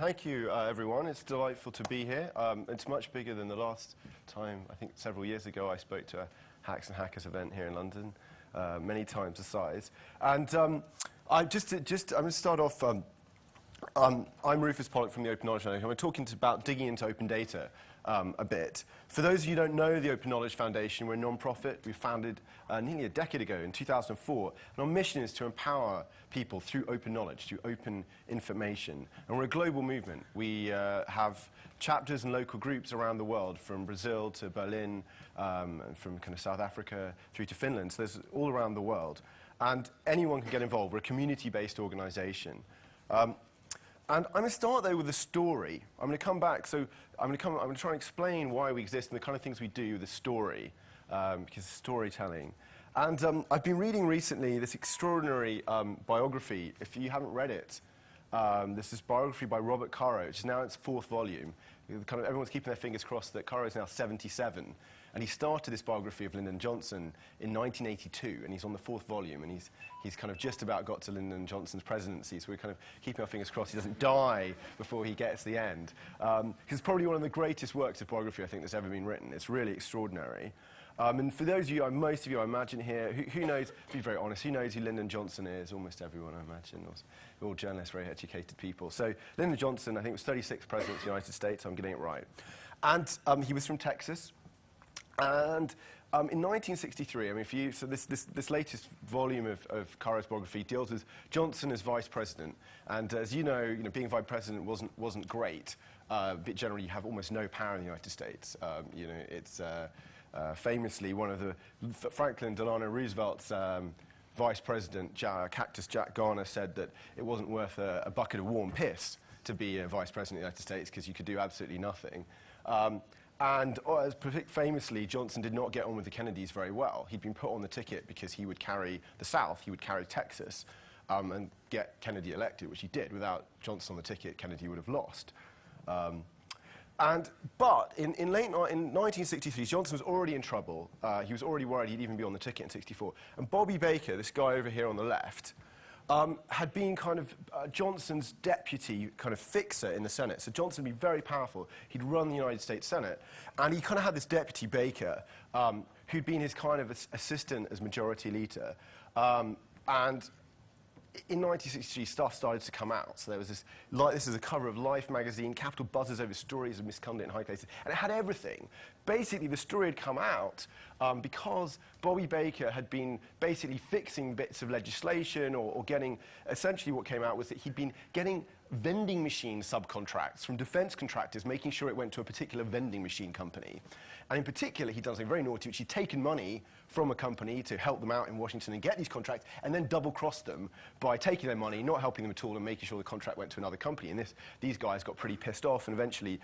Thank you, everyone. It's delightful to be here. It's much bigger than the last time. I think several years ago I spoke to a Hacks and Hackers event here in London, many times the size. And I'm going to start off. I'm Rufus Pollock from the Open Knowledge Foundation. I'm talking about digging into open data a bit. For those of you who don't know the Open Knowledge Foundation, we're a non-profit. We founded nearly a decade ago in 2004. And our mission is to empower people through open knowledge, through open information. And we're a global movement. We have chapters and local groups around the world, from Brazil to Berlin, and from kind of South Africa through to Finland. So there's all around the world. And anyone can get involved. We're a community-based organization. And I'm going to start, though, with a story. I'm going to come back, so I'm going to try and explain why we exist and the kind of things we do with a story, because storytelling. And I've been reading recently this extraordinary biography. If you haven't read it, this is biography by Robert Caro, which is now its 4th volume. Kind of everyone's keeping their fingers crossed that Caro is now 77. And he started this biography of Lyndon Johnson in 1982, and he's on the 4th volume, and he's kind of just about got to Lyndon Johnson's presidency, so we're kind of keeping our fingers crossed he doesn't die before he gets the end. It's probably one of the greatest works of biography I think that's ever been written. It's really extraordinary. And for those of you, most of you I imagine here, who knows, to be very honest, who knows who Lyndon Johnson is? Almost everyone, I imagine. We're all journalists, very educated people. So Lyndon Johnson, I think, was 36th President of the United States, I'm getting it right. And he was from Texas. And in 1963, I mean, so this latest volume of Caro's biography deals with Johnson as vice president. And as you know, being vice president wasn't great. But generally, you have almost no power in the United States. It's famously one of the Franklin Delano Roosevelt's vice president, Cactus Jack Garner, said that it wasn't worth a bucket of warm piss to be a vice president of the United States because you could do absolutely nothing. And famously, Johnson did not get on with the Kennedys very well. He'd been put on the ticket because he would carry the South, he would carry Texas, and get Kennedy elected, which he did. Without Johnson on the ticket, Kennedy would have lost. But in 1963, Johnson was already in trouble. He was already worried he'd even be on the ticket in 64. And Bobby Baker, this guy over here on the left, had been kind of Johnson's deputy kind of fixer in the Senate. So Johnson would be very powerful. He'd run the United States Senate. And he kind of had this deputy Baker, who'd been his kind of assistant as majority leader. And in 1963, stuff started to come out. So there was this is a cover of Life magazine. Capital buzzes over stories of misconduct in high places. And it had everything. Basically, the story had come out because Bobby Baker had been basically fixing bits of legislation or getting, essentially what came out was that he'd been getting vending machine subcontracts from defense contractors, making sure it went to a particular vending machine company. And in particular, he'd done something very naughty, which he'd taken money from a company to help them out in Washington and get these contracts, and then double-crossed them by taking their money, not helping them at all, and making sure the contract went to another company. And these guys got pretty pissed off, and eventually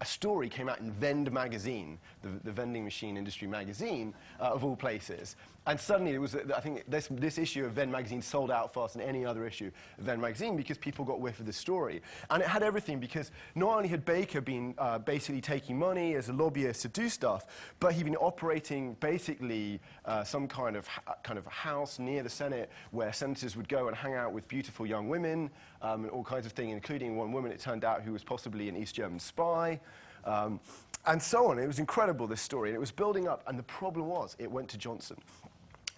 a story came out in Vend magazine, the vending machine industry magazine, of all places. And suddenly, it was, I think this issue of Vend magazine sold out faster than any other issue of Vend magazine because people got whiff of the story. And it had everything because not only had Baker been basically taking money as a lobbyist to do stuff, but he'd been operating basically some kind of house near the Senate where senators would go and hang out with beautiful young women and all kinds of things, including one woman, it turned out, who was possibly an East German spy. And so on. It was incredible, this story, and it was building up, and the problem was it went to Johnson.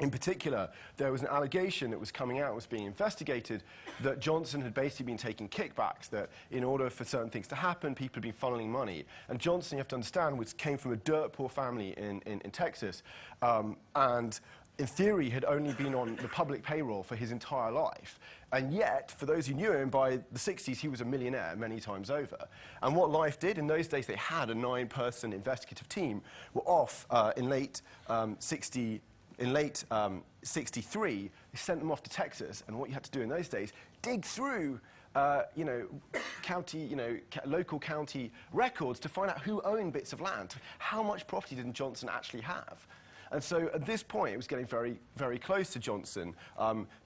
In particular, there was an allegation that was coming out, was being investigated, that Johnson had basically been taking kickbacks, that in order for certain things to happen, people had been funneling money. And Johnson, you have to understand, came from a dirt poor family in Texas, and in theory, had only been on the public payroll for his entire life. And yet, for those who knew him, by the 60s, he was a millionaire many times over. And what Life did, in those days, they had a 9-person investigative team, were off in late 63, they sent them off to Texas, and what you had to do in those days, dig through local county records to find out who owned bits of land, how much property did Johnson actually have. And so at this point, it was getting very, very close to Johnson.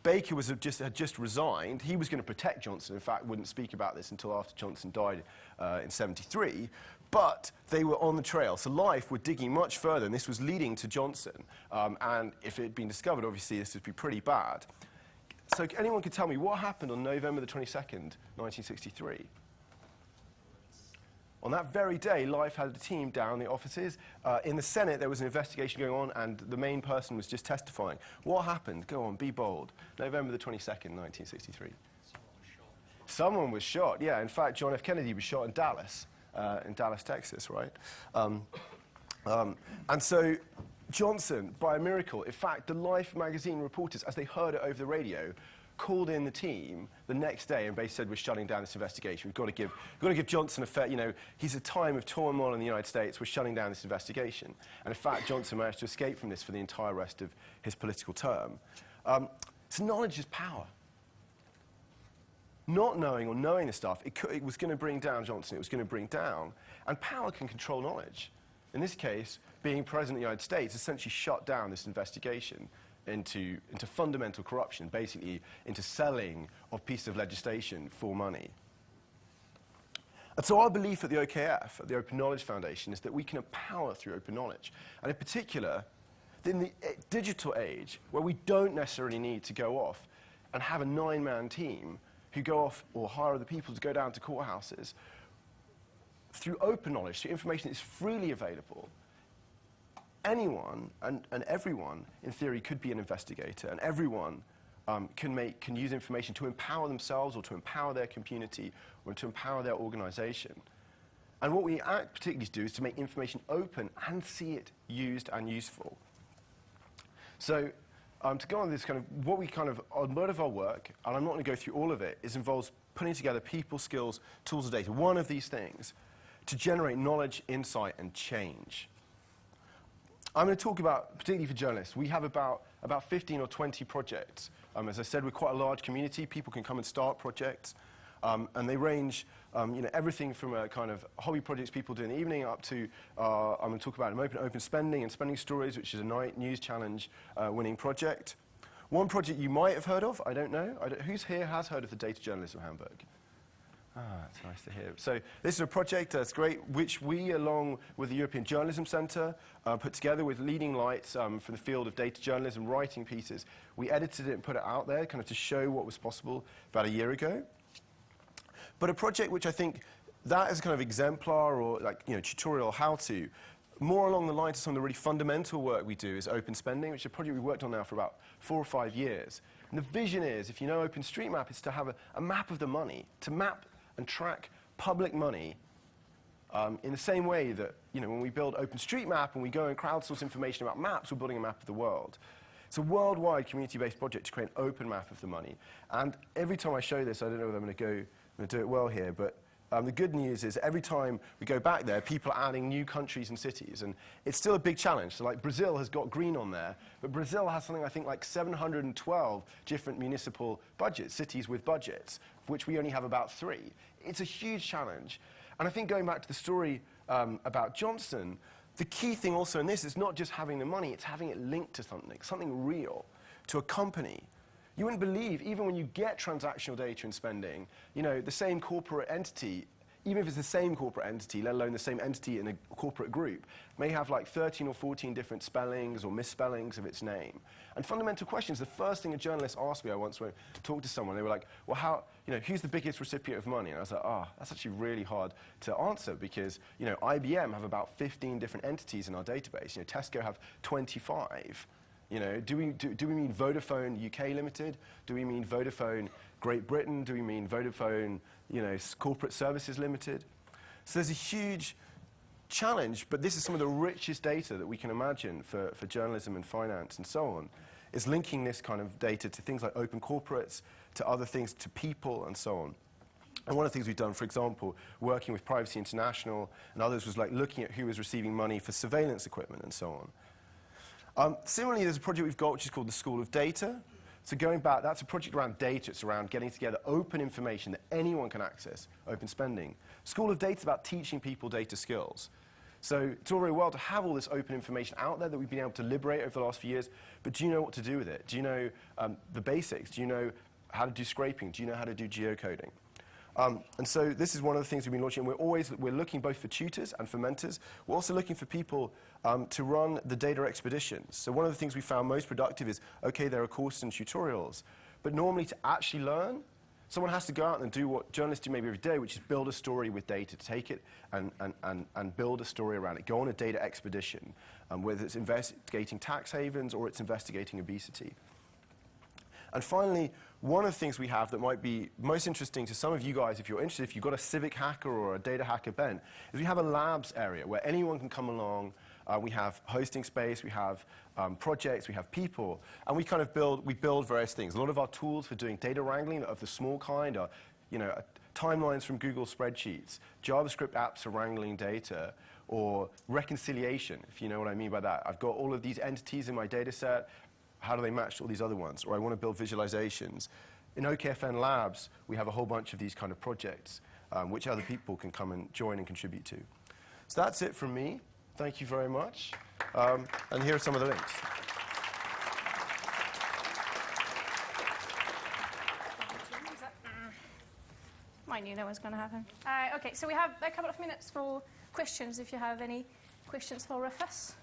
Baker had just resigned. He was going to protect Johnson. In fact, wouldn't speak about this until after Johnson died in 73. But they were on the trail. So Life were digging much further, and this was leading to Johnson. And if it had been discovered, obviously, this would be pretty bad. So anyone could tell me what happened on November the 22nd, 1963? On that very day, Life had a team down in the offices. In the Senate, there was an investigation going on, and the main person was just testifying. What happened? Go on, be bold. November the 22nd, 1963. Someone was shot, yeah. In fact, John F. Kennedy was shot in Dallas, Texas, right? And so Johnson, by a miracle, in fact, the Life magazine reporters, as they heard it over the radio, called in the team the next day and basically said, we're shutting down this investigation. We've got to give Johnson a fair, he's a time of turmoil in the United States. We're shutting down this investigation. And in fact, Johnson managed to escape from this for the entire rest of his political term. So knowledge is power. Not knowing or knowing the stuff, it was going to bring down Johnson. It was going to bring down. And power can control knowledge. In this case, being president of the United States essentially shut down this investigation into fundamental corruption, basically into selling of pieces of legislation for money. And so our belief at the OKF, at the Open Knowledge Foundation, is that we can empower through open knowledge. And in particular, in the digital age, where we don't necessarily need to go off and have a 9-man team who go off or hire other people to go down to courthouses, through open knowledge, through information that is freely available, anyone and everyone, in theory, could be an investigator, and everyone can use information to empower themselves or to empower their community or to empower their organization. And what we particularly do is to make information open and see it used and useful. So to go on this a lot of our work, and I'm not going to go through all of it, involves putting together people, skills, tools, and data, one of these things, to generate knowledge, insight, and change. I'm going to talk about, particularly for journalists, we have about 15 or 20 projects. As I said, we're quite a large community. People can come and start projects. And they range, everything from kind of hobby projects people do in the evening up to, I'm going to talk about open spending and spending stories, which is a night news challenge winning project. One project you might have heard of, I don't know. Who's here has heard of the Data Journalism Handbook? It's nice to hear. So this is a project that's great, which we, along with the European Journalism Centre, put together with leading lights from the field of data journalism, writing pieces. We edited it and put it out there kind of to show what was possible about a year ago. But a project which I think that is kind of exemplar or tutorial how-to, more along the lines of some of the really fundamental work we do is open spending, which is a project we've worked on now for about 4 or 5 years. And the vision is, if you know OpenStreetMap, is to have a map of the money, to map and track public money in the same way that, when we build OpenStreetMap and we go and crowdsource information about maps, we're building a map of the world. It's a worldwide community-based project to create an open map of the money. And every time I show this, I don't know whether I'm going to do it well here, but the good news is every time we go back there, people are adding new countries and cities, and it's still a big challenge. So Brazil has got green on there, but Brazil has something I think like 712 different municipal budgets, cities with budgets, of which we only have about 3. It's a huge challenge. And I think going back to the story about Johnson, the key thing also in this is not just having the money, it's having it linked to something real, to a company. You wouldn't believe, even when you get transactional data and spending, the same corporate entity, even if it's the same corporate entity, let alone the same entity in a corporate group, may have like 13 or 14 different spellings or misspellings of its name. And fundamental questions, the first thing a journalist asked me, I once went to talk to someone, they were like, well, who's the biggest recipient of money? And I was like, that's actually really hard to answer because, IBM have about 15 different entities in our database. Tesco have 25. Do we mean Vodafone UK Limited? Do we mean Vodafone Great Britain? Do we mean Vodafone, Corporate Services Limited? So there's a huge challenge, but this is some of the richest data that we can imagine for journalism and finance and so on, is linking this kind of data to things like open corporates, to other things, to people and so on. And one of the things we've done, for example, working with Privacy International and others, was looking at who was receiving money for surveillance equipment and so on. Similarly, there's a project we've got which is called the School of Data. So going back, that's a project around data. It's around getting together open information that anyone can access, open spending. School of Data is about teaching people data skills. So it's all very well to have all this open information out there that we've been able to liberate over the last few years, but do you know what to do with it? Do you know the basics? Do you know how to do scraping? Do you know how to do geocoding? And so this is one of the things we've been launching. We're looking both for tutors and for mentors. We're also looking for people to run the data expeditions. So one of the things we found most productive is, okay, there are courses and tutorials, but normally to actually learn, someone has to go out and do what journalists do maybe every day, which is build a story with data, to take it and build a story around it, go on a data expedition, whether it's investigating tax havens or it's investigating obesity. And finally, one of the things we have that might be most interesting to some of you guys, if you're interested, if you've got a civic hacker or a data hacker bent, is we have a labs area where anyone can come along. We have hosting space, we have projects, we have people, and we kind of build various things. A lot of our tools for doing data wrangling of the small kind are, timelines from Google spreadsheets, JavaScript apps for wrangling data, or reconciliation, if you know what I mean by that. I've got all of these entities in my data set. How do they match to all these other ones? Or I want to build visualizations. In OKFN Labs, we have a whole bunch of these kind of projects, which other people can come and join and contribute to. So that's it from me. Thank you very much. And here are some of the links. I knew that was going to happen. OK, so we have a couple of minutes for questions, if you have any questions for Rufus.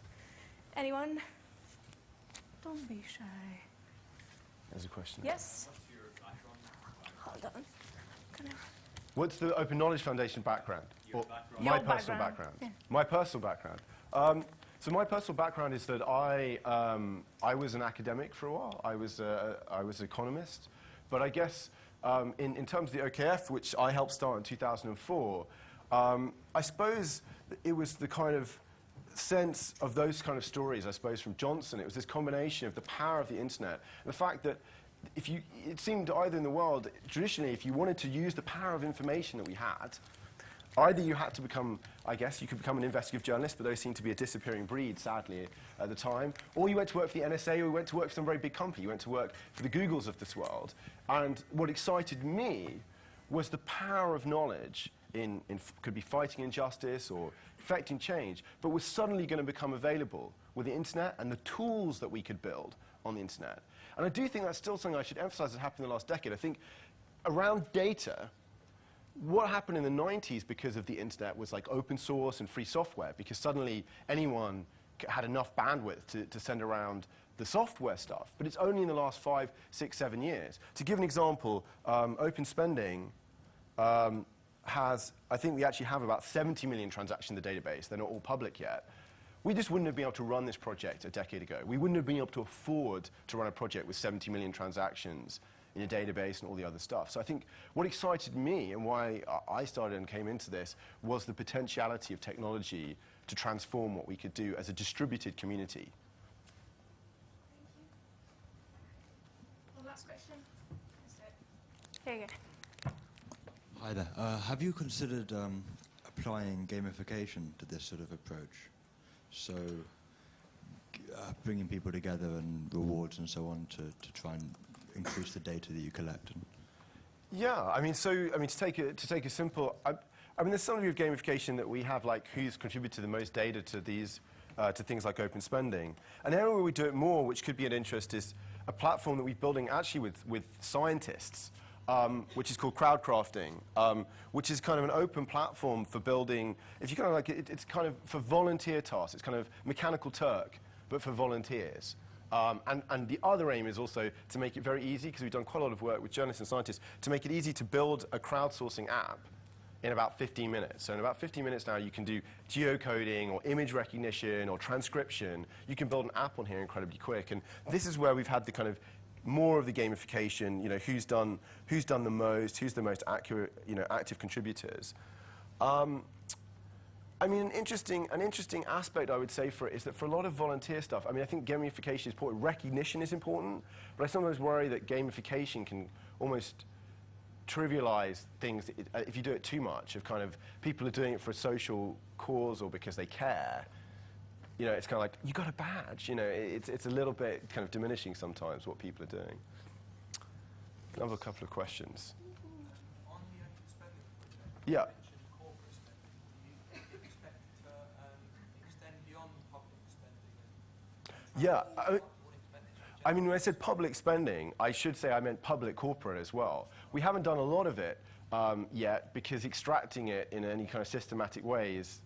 Anyone? Don't be shy. There's a question. Yes? What's your background? Hold on. What's the Open Knowledge Foundation background? Your background. My personal background. Yeah. My personal background. So my personal background is that I was an academic for a while. I was an economist. But I guess in terms of the OKF, which I helped start in 2004, I suppose it was the kind of sense of those kind of stories, I suppose, from Johnson. It was this combination of the power of the internet and the fact that it seemed either in the world, traditionally, if you wanted to use the power of information that we had, either you had to become, I guess, you could become an investigative journalist, but those seemed to be a disappearing breed, sadly, at the time, or you went to work for the NSA, or you went to work for some very big company. You went to work for the Googles of this world. And what excited me was the power of knowledge could be fighting injustice or effecting change, but was suddenly going to become available with the internet and the tools that we could build on the internet. And I do think that's still something I should emphasize that happened in the last decade. I think around data, what happened in the 90s because of the internet was like open source and free software, because suddenly anyone had enough bandwidth to send around the software stuff. But it's only in the last 5, 6, 7 years. To give an example, open spending I think we actually have about 70 million transactions in the database. They're not all public yet. We just wouldn't have been able to run this project a decade ago. We wouldn't have been able to afford to run a project with 70 million transactions in a database and all the other stuff. So I think what excited me and why I started and came into this was the potentiality of technology to transform what we could do as a distributed community. One last question. Here you go. Hi there. Have you considered applying gamification to this sort of approach? So bringing people together and rewards and so on to try and increase the data that you collect? Yeah, to take a simple, there's some degree of gamification that we have, like who's contributed the most data to these, to things like open spending. An area where we do it more, which could be an interest, is a platform that we're building actually with scientists. Which is called crowdcrafting, which is kind of an open platform for building, if you kind of like it, it's kind of for volunteer tasks. It's kind of Mechanical Turk, but for volunteers. And the other aim is also to make it very easy, because we've done quite a lot of work with journalists and scientists, to make it easy to build a crowdsourcing app in about 15 minutes. So in about 15 minutes now, you can do geocoding or image recognition or transcription. You can build an app on here incredibly quick. And this is where we've had the kind of more of the gamification, who's done the most, who's the most accurate, active contributors. An interesting aspect I would say for it is that for a lot of volunteer stuff, I think gamification is important, recognition is important, but I sometimes worry that gamification can almost trivialize things if you do it too much, of kind of people are doing it for a social cause or because they care. It's kind of like, you got a badge. It's a little bit kind of diminishing sometimes what people are doing. I have a couple of questions. On the open spending project, yeah. You mentioned corporate spending. Do you expect it to extend beyond public spending? Yeah. When I said public spending, I should say I meant public corporate as well. We haven't done a lot of it yet, because extracting it in any kind of systematic way is,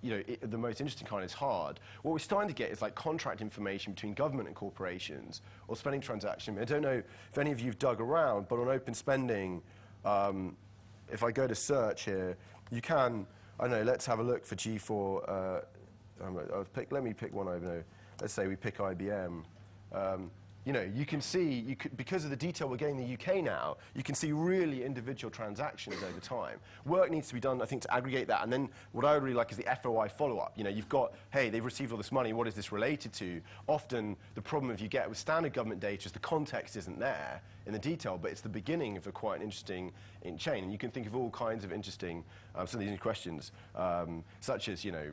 the most interesting kind is hard. What we're starting to get is like contract information between government and corporations, or spending transaction. I don't know if any of you have dug around, but on open spending, if I go to search here, you can, I don't know, let's have a look for G4. Let me pick one, I don't know. Let's say we pick IBM. You know, you can see, because of the detail we're getting in the UK now, you can see really individual transactions over time. Work needs to be done, I think, to aggregate that. And then what I would really like is the FOI follow-up. You know, you've got, hey, they've received all this money, what is this related to? Often, the problem if you get with standard government data is the context isn't there in the detail, but it's the beginning of a quite an interesting chain. And you can think of all kinds of interesting, some of these questions, such as, you know,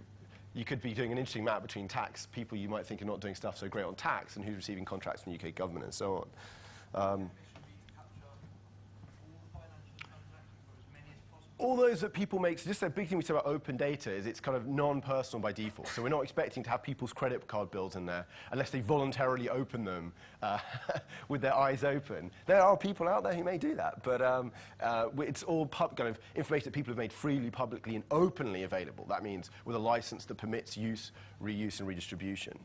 you could be doing an interesting map between tax, people you might think are not doing stuff so great on tax, and who's receiving contracts from the UK government, and so on. All those that people make, so just a big thing we say about open data is it's kind of non-personal by default. So we're not expecting to have people's credit card bills in there unless they voluntarily open them with their eyes open. There are people out there who may do that, but it's all kind of information that people have made freely, publicly, and openly available. That means with a license that permits use, reuse, and redistribution.